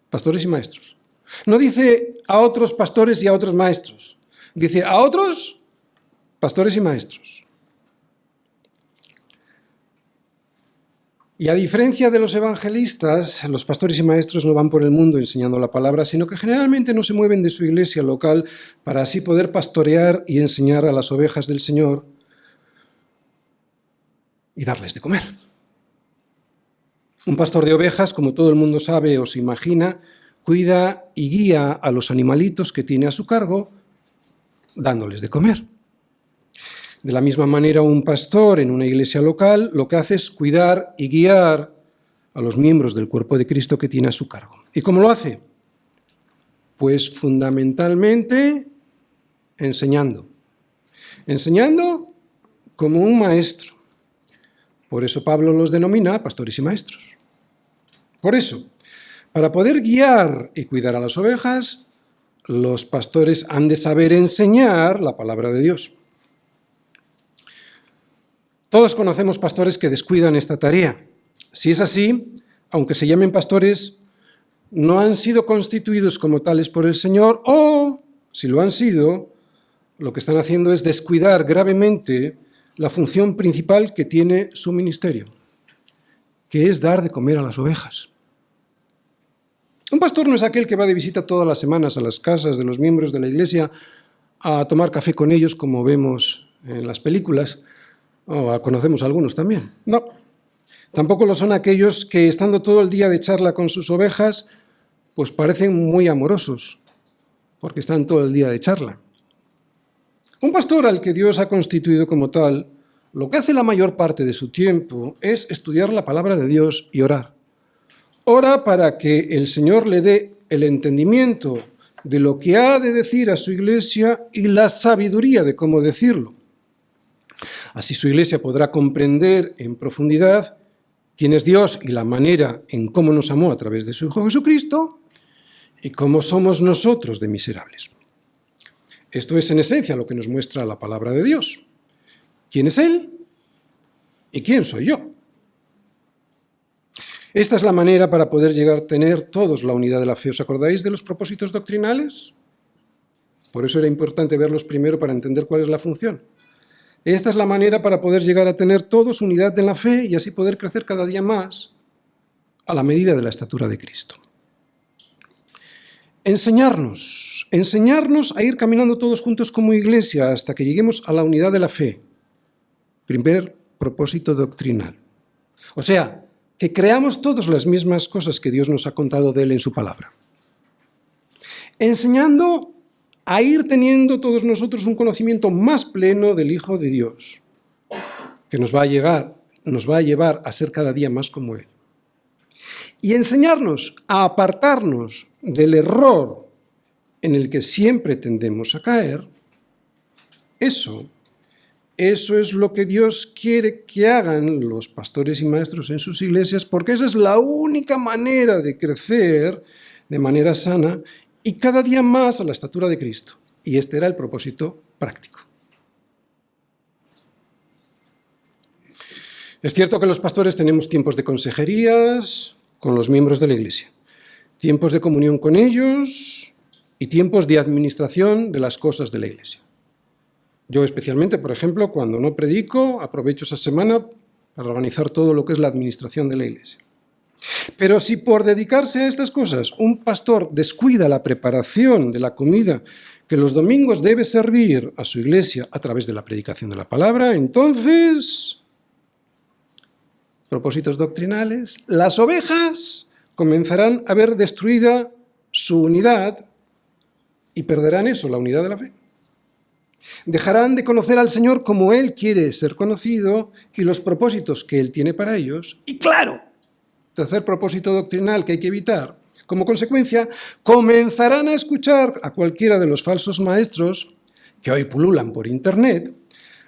pastores y maestros. No dice a otros pastores y a otros maestros. Dice a otros pastores y maestros. Y a diferencia de los evangelistas, los pastores y maestros no van por el mundo enseñando la palabra, sino que generalmente no se mueven de su iglesia local para así poder pastorear y enseñar a las ovejas del Señor y darles de comer. Un pastor de ovejas, como todo el mundo sabe o se imagina, cuida y guía a los animalitos que tiene a su cargo, dándoles de comer. De la misma manera, un pastor en una iglesia local lo que hace es cuidar y guiar a los miembros del cuerpo de Cristo que tiene a su cargo. ¿Y cómo lo hace? Pues fundamentalmente enseñando. Enseñando como un maestro. Por eso Pablo los denomina pastores y maestros. Por eso, para poder guiar y cuidar a las ovejas, los pastores han de saber enseñar la palabra de Dios. Todos conocemos pastores que descuidan esta tarea. Si es así, aunque se llamen pastores, no han sido constituidos como tales por el Señor, o, si lo han sido, lo que están haciendo es descuidar gravemente la función principal que tiene su ministerio, que es dar de comer a las ovejas. Un pastor no es aquel que va de visita todas las semanas a las casas de los miembros de la iglesia a tomar café con ellos, como vemos en las películas, o conocemos algunos también. No, tampoco lo son aquellos que, estando todo el día de charla con sus ovejas, pues parecen muy amorosos, porque están todo el día de charla. Un pastor al que Dios ha constituido como tal, lo que hace la mayor parte de su tiempo es estudiar la palabra de Dios y orar. Ora para que el Señor le dé el entendimiento de lo que ha de decir a su iglesia y la sabiduría de cómo decirlo. Así su iglesia podrá comprender en profundidad quién es Dios y la manera en cómo nos amó a través de su Hijo Jesucristo y cómo somos nosotros de miserables. Esto es en esencia lo que nos muestra la palabra de Dios. ¿Quién es Él? ¿Y quién soy yo? Esta es la manera para poder llegar a tener todos la unidad de la fe. ¿Os acordáis de los propósitos doctrinales? Por eso era importante verlos primero para entender cuál es la función. Esta es la manera para poder llegar a tener todos unidad en la fe y así poder crecer cada día más a la medida de la estatura de Cristo. Enseñarnos a ir caminando todos juntos como iglesia hasta que lleguemos a la unidad de la fe. Primer propósito doctrinal. O sea, que creamos todos las mismas cosas que Dios nos ha contado de Él en su palabra. Enseñando a ir teniendo todos nosotros un conocimiento más pleno del Hijo de Dios, que nos va a llevar a ser cada día más como Él. Y enseñarnos a apartarnos del error en el que siempre tendemos a caer, eso es lo que Dios quiere que hagan los pastores y maestros en sus iglesias, porque esa es la única manera de crecer de manera sana y cada día más a la estatura de Cristo. Y este era el propósito práctico. Es cierto que los pastores tenemos tiempos de consejerías con los miembros de la iglesia, tiempos de comunión con ellos y tiempos de administración de las cosas de la iglesia. Yo especialmente, por ejemplo, cuando no predico, aprovecho esa semana para organizar todo lo que es la administración de la iglesia. Pero si por dedicarse a estas cosas un pastor descuida la preparación de la comida que los domingos debe servir a su iglesia a través de la predicación de la palabra, entonces, propósitos doctrinales, las ovejas comenzarán a ver destruida su unidad y perderán eso, la unidad de la fe. Dejarán de conocer al Señor como Él quiere ser conocido y los propósitos que Él tiene para ellos. Y claro, tercer propósito doctrinal que hay que evitar. Como consecuencia, comenzarán a escuchar a cualquiera de los falsos maestros que hoy pululan por Internet,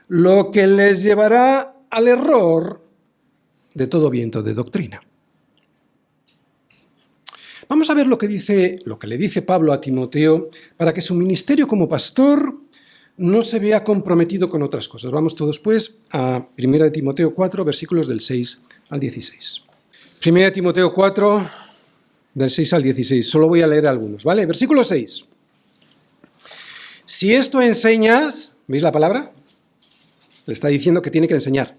lo que les llevará al error de todo viento de doctrina. Vamos a ver lo que le dice Pablo a Timoteo para que su ministerio como pastor no se vea comprometido con otras cosas. Vamos todos, pues, a 1 Timoteo 4, versículos del 6 al 16. 1 Timoteo 4, del 6 al 16. Solo voy a leer algunos, ¿vale? Versículo 6. Si esto enseñas, ¿veis la palabra? Le está diciendo que tiene que enseñar.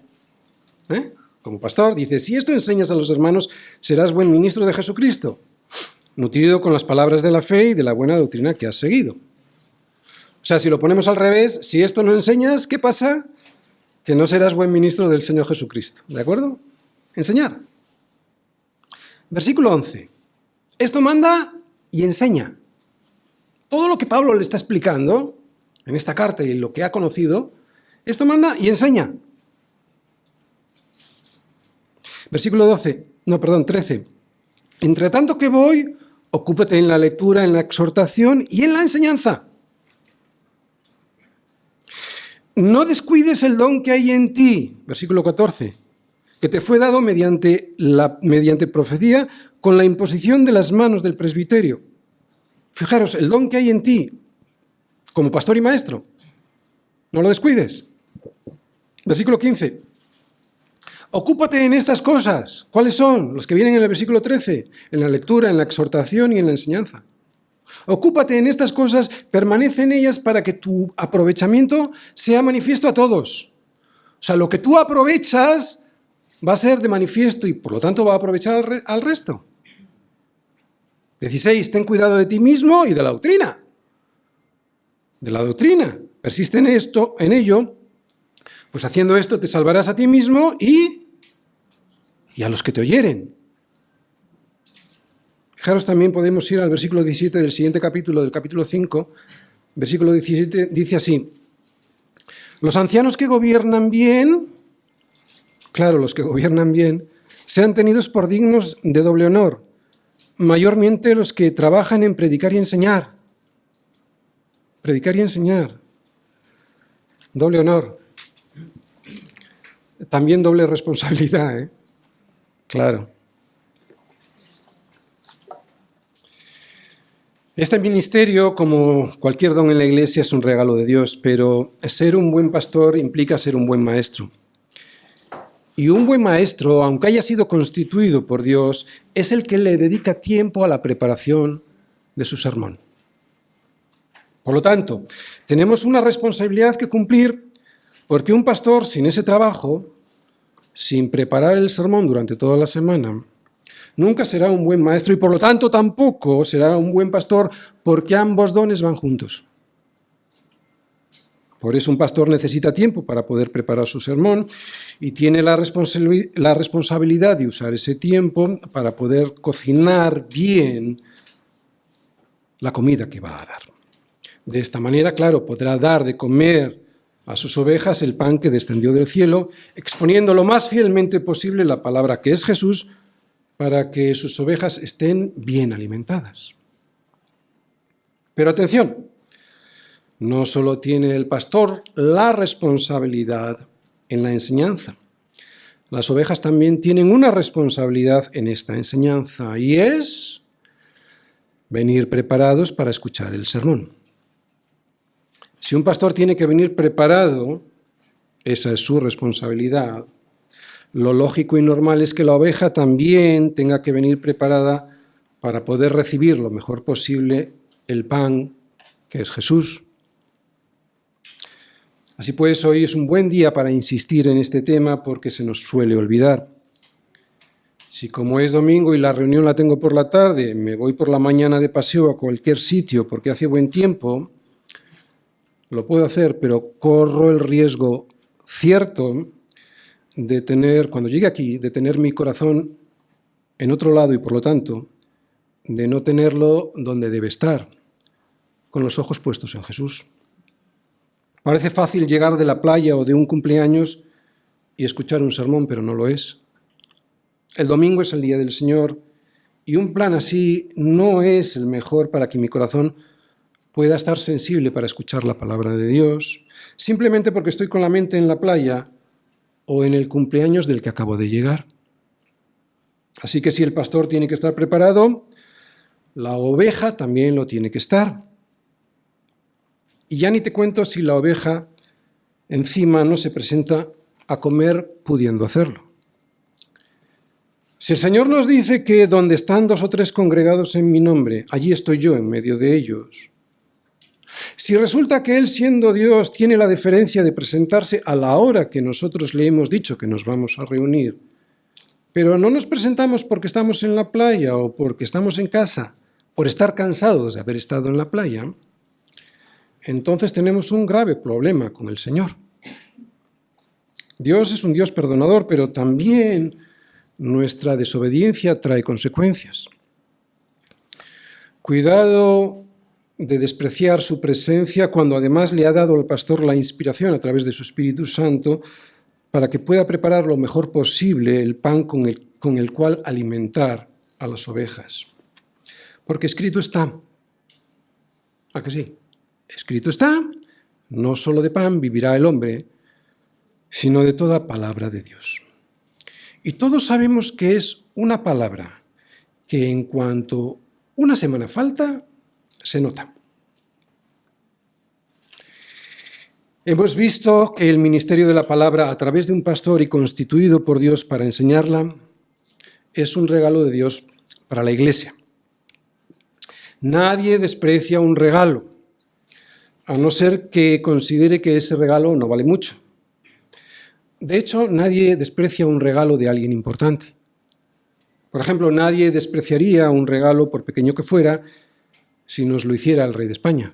Como pastor, dice, si esto enseñas a los hermanos, serás buen ministro de Jesucristo, nutrido con las palabras de la fe y de la buena doctrina que has seguido. O sea, si lo ponemos al revés, si esto no enseñas, ¿qué pasa? Que no serás buen ministro del Señor Jesucristo. ¿De acuerdo? Enseñar. Versículo 11. Esto manda y enseña. Todo lo que Pablo le está explicando en esta carta y lo que ha conocido, esto manda y enseña. Versículo 13. Entre tanto que voy, ocúpate en la lectura, en la exhortación y en la enseñanza. No descuides el don que hay en ti, versículo 14, que te fue dado mediante profecía con la imposición de las manos del presbiterio. Fijaros, el don que hay en ti, como pastor y maestro, no lo descuides. Versículo 15. Ocúpate en estas cosas. ¿Cuáles son? Los que vienen en el versículo 13, en la lectura, en la exhortación y en la enseñanza. Ocúpate en estas cosas, permanece en ellas para que tu aprovechamiento sea manifiesto a todos. O sea, lo que tú aprovechas va a ser de manifiesto y por lo tanto va a aprovechar al resto. 16. Ten cuidado de ti mismo y de la doctrina. De la doctrina. Persiste en ello, pues haciendo esto te salvarás a ti mismo y a los que te oyeren. Fijaros, también podemos ir al versículo 17 del siguiente capítulo, del capítulo 5. Versículo 17 dice así: los ancianos que gobiernan bien, claro, los que gobiernan bien, sean tenidos por dignos de doble honor, mayormente los que trabajan en predicar y enseñar. Predicar y enseñar. Doble honor. También doble responsabilidad, ¿eh? Claro. Este ministerio, como cualquier don en la Iglesia, es un regalo de Dios, pero ser un buen pastor implica ser un buen maestro. Y un buen maestro, aunque haya sido constituido por Dios, es el que le dedica tiempo a la preparación de su sermón. Por lo tanto, tenemos una responsabilidad que cumplir, porque un pastor sin ese trabajo, sin preparar el sermón durante toda la semana, nunca será un buen maestro y por lo tanto tampoco será un buen pastor, porque ambos dones van juntos. Por eso un pastor necesita tiempo para poder preparar su sermón y tiene la responsabilidad de usar ese tiempo para poder cocinar bien la comida que va a dar. De esta manera, claro, podrá dar de comer a sus ovejas el pan que descendió del cielo, exponiendo lo más fielmente posible la palabra que es Jesús, para que sus ovejas estén bien alimentadas. Pero atención, no solo tiene el pastor la responsabilidad en la enseñanza, las ovejas también tienen una responsabilidad en esta enseñanza, y es venir preparados para escuchar el sermón. Si un pastor tiene que venir preparado, esa es su responsabilidad. Lo lógico y normal es que la oveja también tenga que venir preparada para poder recibir lo mejor posible el pan que es Jesús. Así pues, hoy es un buen día para insistir en este tema porque se nos suele olvidar. Si como es domingo y la reunión la tengo por la tarde, me voy por la mañana de paseo a cualquier sitio porque hace buen tiempo, lo puedo hacer, pero corro el riesgo cierto de tener, cuando llegue aquí, de tener mi corazón en otro lado y por lo tanto de no tenerlo donde debe estar, con los ojos puestos en Jesús. Parece fácil llegar de la playa o de un cumpleaños y escuchar un sermón, pero no lo es. El domingo es el día del Señor y un plan así no es el mejor para que mi corazón pueda estar sensible para escuchar la palabra de Dios, simplemente porque estoy con la mente en la playa o en el cumpleaños del que acabo de llegar. Así que si el pastor tiene que estar preparado, la oveja también lo tiene que estar. Y ya ni te cuento si la oveja encima no se presenta a comer pudiendo hacerlo. Si el Señor nos dice que donde están 2 o 3 congregados en mi nombre, allí estoy yo en medio de ellos. Si resulta que Él, siendo Dios, tiene la deferencia de presentarse a la hora que nosotros le hemos dicho que nos vamos a reunir, pero no nos presentamos porque estamos en la playa o porque estamos en casa, por estar cansados de haber estado en la playa, entonces tenemos un grave problema con el Señor. Dios es un Dios perdonador, pero también nuestra desobediencia trae consecuencias. Cuidado de despreciar su presencia cuando además le ha dado al pastor la inspiración a través de su Espíritu Santo para que pueda preparar lo mejor posible el pan con el cual alimentar a las ovejas. Porque escrito está, ¿a que sí? Escrito está, no solo de pan vivirá el hombre, sino de toda palabra de Dios. Y todos sabemos que es una palabra que en cuanto una semana falta, se nota. Hemos visto que el ministerio de la palabra a través de un pastor y constituido por Dios para enseñarla es un regalo de Dios para la Iglesia. Nadie desprecia un regalo, a no ser que considere que ese regalo no vale mucho. De hecho, nadie desprecia un regalo de alguien importante. Por ejemplo, nadie despreciaría un regalo, por pequeño que fuera, si nos lo hiciera el rey de España.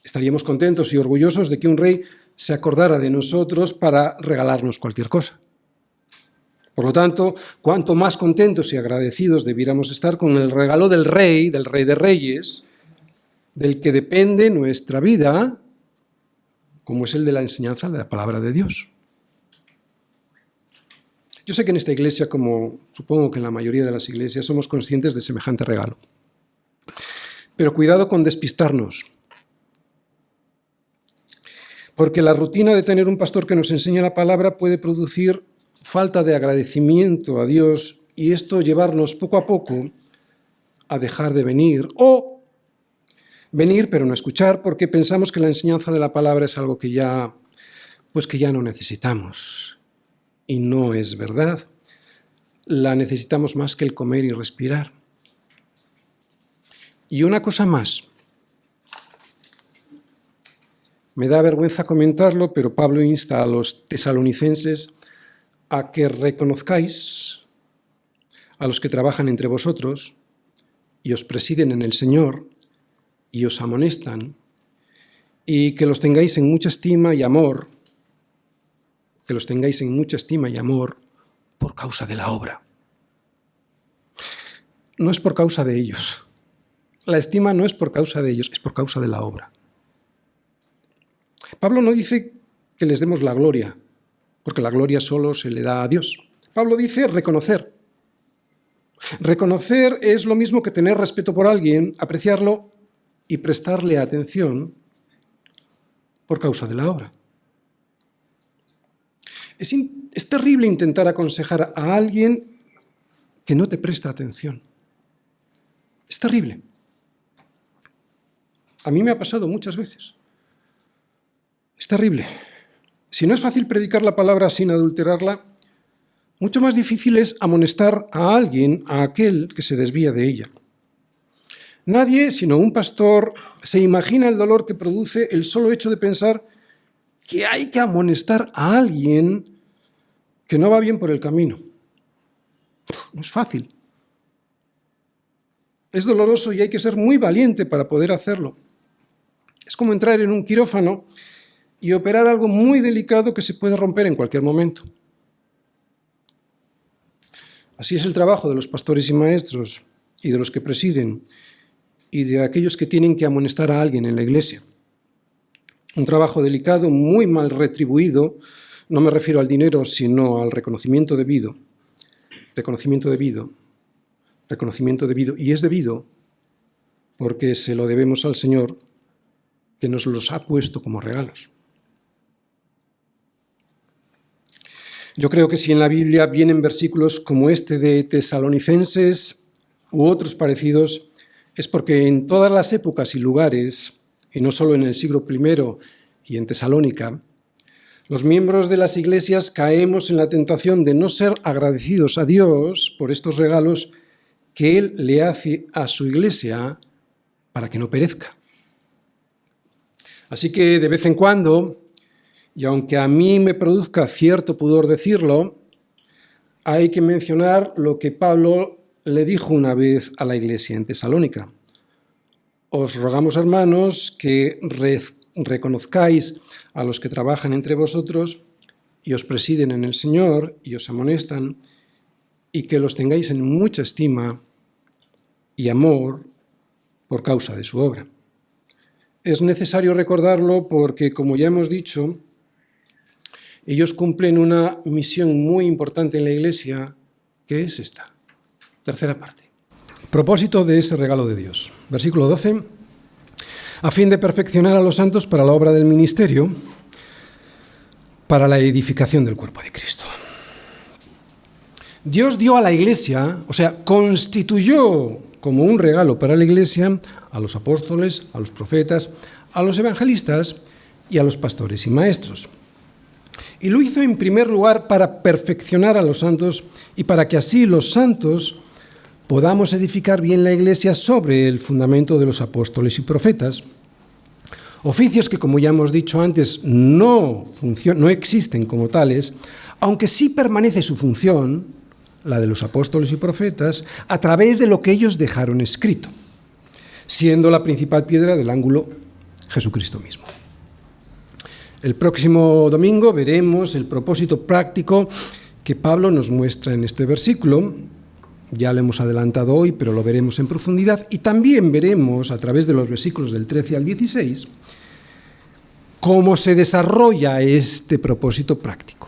Estaríamos contentos y orgullosos de que un rey se acordara de nosotros para regalarnos cualquier cosa. Por lo tanto, cuanto más contentos y agradecidos debiéramos estar con el regalo del rey de reyes, del que depende nuestra vida, como es el de la enseñanza de la palabra de Dios. Yo sé que en esta iglesia, como supongo que en la mayoría de las iglesias, somos conscientes de semejante regalo. Pero cuidado con despistarnos, porque la rutina de tener un pastor que nos enseña la palabra puede producir falta de agradecimiento a Dios y esto llevarnos poco a poco a dejar de venir o venir pero no escuchar porque pensamos que la enseñanza de la palabra es algo que ya no necesitamos. Y no es verdad. La necesitamos más que el comer y respirar. Y una cosa más. Me da vergüenza comentarlo, pero Pablo insta a los tesalonicenses a que reconozcáis a los que trabajan entre vosotros y os presiden en el Señor y os amonestan y que los tengáis en mucha estima y amor, por causa de la obra. No es por causa de ellos. La estima no es por causa de ellos, es por causa de la obra. Pablo no dice que les demos la gloria, porque la gloria solo se le da a Dios. Pablo dice reconocer. Reconocer es lo mismo que tener respeto por alguien, apreciarlo y prestarle atención por causa de la obra. Es terrible intentar aconsejar a alguien que no te presta atención. Es terrible. A mí me ha pasado muchas veces. Es terrible. Si no es fácil predicar la palabra sin adulterarla, mucho más difícil es amonestar a alguien, a aquel que se desvía de ella. Nadie, sino un pastor, se imagina el dolor que produce el solo hecho de pensar que hay que amonestar a alguien que no va bien por el camino. No es fácil. Es doloroso y hay que ser muy valiente para poder hacerlo. Es como entrar en un quirófano y operar algo muy delicado que se puede romper en cualquier momento. Así es el trabajo de los pastores y maestros y de los que presiden y de aquellos que tienen que amonestar a alguien en la iglesia. un trabajo delicado, muy mal retribuido. No me refiero al dinero, sino al reconocimiento debido. Reconocimiento debido. Reconocimiento debido. Y es debido porque se lo debemos al Señor, que nos los ha puesto como regalos. Yo creo que si en la Biblia vienen versículos como este de Tesalonicenses u otros parecidos, es porque en todas las épocas y lugares, y no solo en el siglo I y en Tesalónica, los miembros de las iglesias caemos en la tentación de no ser agradecidos a Dios por estos regalos que Él le hace a su iglesia para que no perezca. Así que de vez en cuando, y aunque a mí me produzca cierto pudor decirlo, hay que mencionar lo que Pablo le dijo una vez a la iglesia en Tesalónica. Os rogamos, hermanos, que reconozcáis a los que trabajan entre vosotros y os presiden en el Señor y os amonestan, y que los tengáis en mucha estima y amor por causa de su obra. Es necesario recordarlo porque, como ya hemos dicho, ellos cumplen una misión muy importante en la Iglesia, que es esta, tercera parte. Propósito de ese regalo de Dios. Versículo 12. A fin de perfeccionar a los santos para la obra del ministerio, para la edificación del cuerpo de Cristo. Dios dio a la Iglesia, o sea, constituyó como un regalo para la Iglesia a los apóstoles, a los profetas, a los evangelistas y a los pastores y maestros. Y lo hizo en primer lugar para perfeccionar a los santos y para que así los santos podamos edificar bien la Iglesia sobre el fundamento de los apóstoles y profetas, oficios que, como ya hemos dicho antes, no existen como tales, aunque sí permanece su función, la de los apóstoles y profetas, a través de lo que ellos dejaron escrito, siendo la principal piedra del ángulo Jesucristo mismo. El próximo domingo veremos el propósito práctico que Pablo nos muestra en este versículo. Ya lo hemos adelantado hoy, pero lo veremos en profundidad, y también veremos a través de los versículos del 13 al 16 cómo se desarrolla este propósito práctico.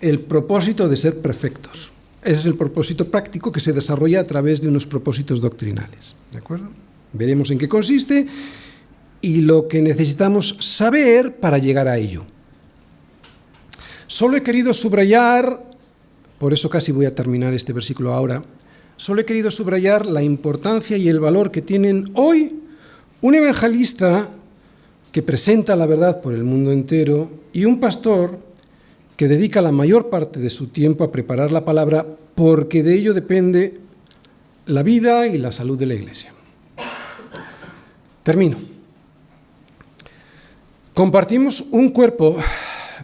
El propósito de ser perfectos. Ese es el propósito práctico que se desarrolla a través de unos propósitos doctrinales. ¿De acuerdo? Veremos en qué consiste y lo que necesitamos saber para llegar a ello. Solo he querido subrayar, por eso casi voy a terminar este versículo ahora, solo he querido subrayar la importancia y el valor que tienen hoy un evangelista que presenta la verdad por el mundo entero y un pastor que dedica la mayor parte de su tiempo a preparar la palabra, porque de ello depende la vida y la salud de la Iglesia. Termino. Compartimos un cuerpo,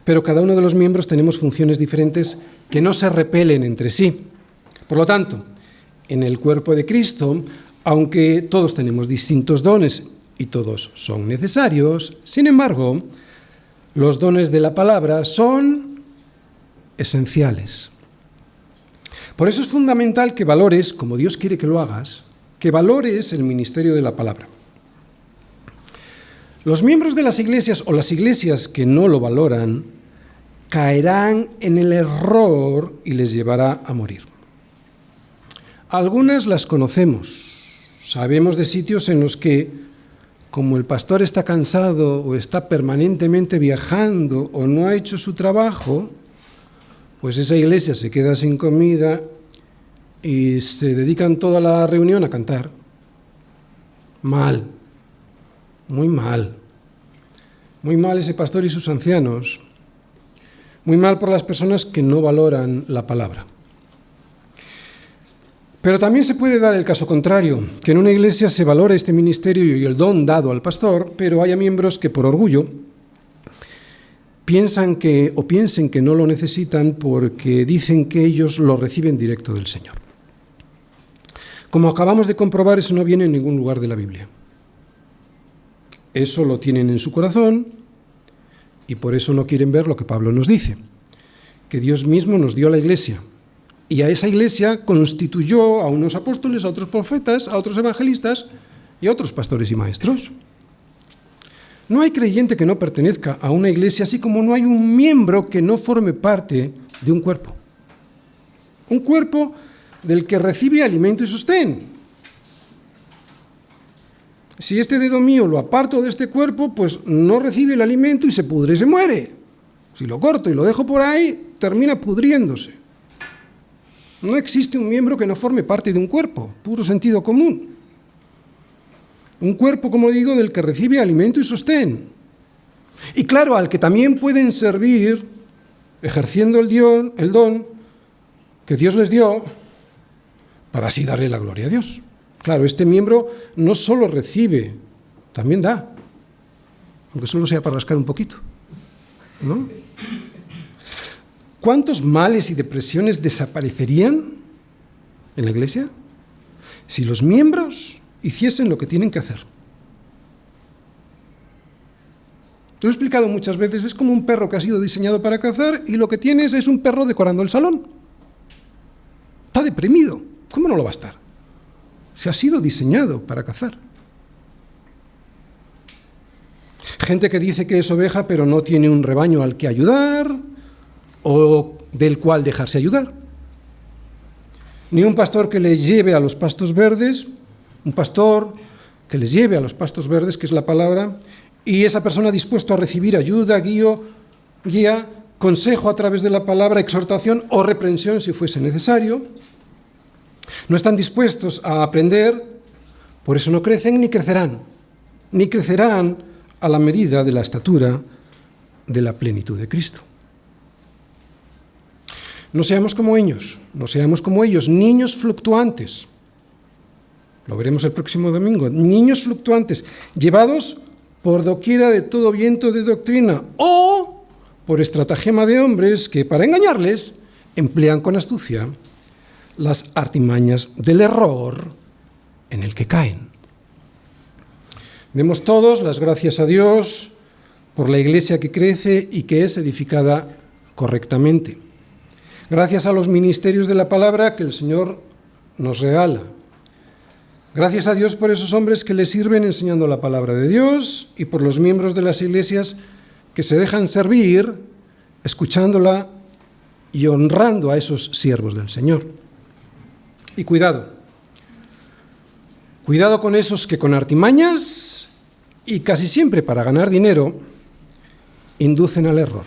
pero cada uno de los miembros tenemos funciones diferentes que no se repelen entre sí. Por lo tanto, en el cuerpo de Cristo, aunque todos tenemos distintos dones y todos son necesarios, sin embargo, los dones de la palabra son esenciales. Por eso es fundamental que valores, como Dios quiere que lo hagas, que valores el ministerio de la palabra. Los miembros de las iglesias o las iglesias que no lo valoran caerán en el error y les llevará a morir. Algunas las conocemos. Sabemos de sitios en los que, como el pastor está cansado o está permanentemente viajando o no ha hecho su trabajo, pues esa iglesia se queda sin comida y se dedican toda la reunión a cantar. Mal, muy mal. Muy mal ese pastor y sus ancianos. Muy mal por las personas que no valoran la palabra. Pero también se puede dar el caso contrario, que en una iglesia se valora este ministerio y el don dado al pastor, pero haya miembros que por orgullo piensen que no lo necesitan porque dicen que ellos lo reciben directo del Señor. Como acabamos de comprobar, eso no viene en ningún lugar de la Biblia. Eso lo tienen en su corazón y por eso no quieren ver lo que Pablo nos dice, que Dios mismo nos dio a la iglesia y a esa iglesia constituyó a unos apóstoles, a otros profetas, a otros evangelistas y a otros pastores y maestros. No hay creyente que no pertenezca a una iglesia, así como no hay un miembro que no forme parte de un cuerpo. Un cuerpo del que recibe alimento y sostén. Si este dedo mío lo aparto de este cuerpo, pues no recibe el alimento y se pudre y se muere. Si lo corto y lo dejo por ahí, termina pudriéndose. No existe un miembro que no forme parte de un cuerpo, puro sentido común. Un cuerpo, como digo, del que recibe alimento y sostén. Y claro, al que también pueden servir, ejerciendo el don que Dios les dio, para así darle la gloria a Dios. Claro, este miembro no solo recibe, también da, aunque solo sea para rascar un poquito, ¿no? ¿Cuántos males y depresiones desaparecerían en la iglesia si los miembros hiciesen lo que tienen que hacer? Lo he explicado muchas veces, es como un perro que ha sido diseñado para cazar y lo que tienes es un perro decorando el salón. Está deprimido, ¿cómo no lo va a estar? Se ha sido diseñado para cazar. Gente que dice que es oveja pero no tiene un rebaño al que ayudar o del cual dejarse ayudar. Ni un pastor que le lleve a los pastos verdes, un pastor que les lleve a los pastos verdes, que es la palabra, y esa persona dispuesto a recibir ayuda, guía, consejo a través de la palabra, exhortación o reprensión si fuese necesario. No están dispuestos a aprender, por eso no crecen ni crecerán a la medida de la estatura de la plenitud de Cristo. No seamos como ellos, niños fluctuantes. Lo veremos el próximo domingo. Niños fluctuantes, llevados por doquiera de todo viento de doctrina o por estratagema de hombres que, para engañarles, emplean con astucia las artimañas del error en el que caen. Demos todos las gracias a Dios por la iglesia que crece y que es edificada correctamente. Gracias a los ministerios de la palabra que el Señor nos regala. Gracias a Dios por esos hombres que le sirven enseñando la palabra de Dios y por los miembros de las iglesias que se dejan servir escuchándola y honrando a esos siervos del Señor. Y cuidado con esos que con artimañas y casi siempre para ganar dinero inducen al error.